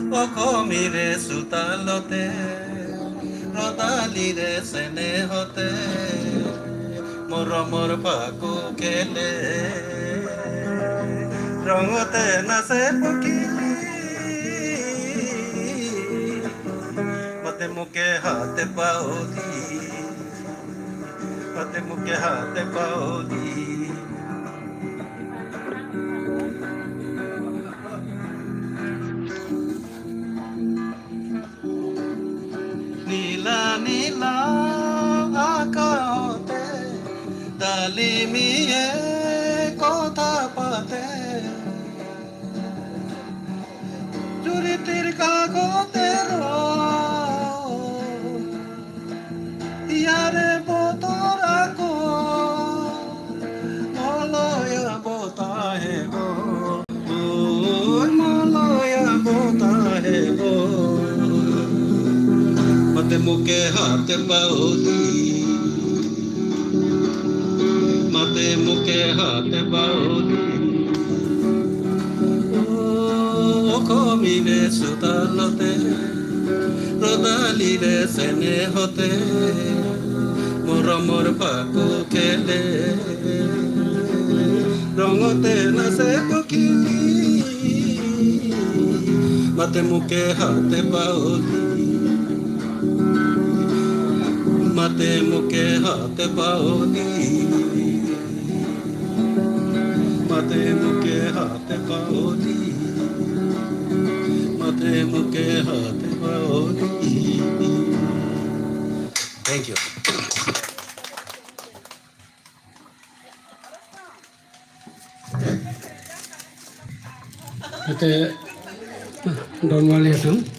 অসমীৰে চোতালতে ৰদালিৰে চেনেহতে মৰমৰ পাকো খেলে ৰঙতে নাচে পখিলী মাতে মোকে হাতে পাৱলি মাতে মোকে হাতে পাৱলি নীলা নীলা আকাশতে ডালিমিয়ে কথা পাতে জুৰিটিৰ কাষতে ইয়াৰে বতৰ আকৌ মলয়া বতাহে মলয়া বতাহে মাতে মোকে হাতে পাৱলি মাতে মোকে হাতে পাৱলি অসমীৰে চোতালতে ৰদালিৰে চেনেহতে মৰমৰ পাকো খেলে ৰঙতে নাচে পখিলী মাতে মোকে হাতে পাৱলি মাতে মোকে হাতে পাৱলি মাতে মোকে হাতে পাৱলি মাতে মোকে হাতে পাৱলি Thank you. Ate Don Wali Asam.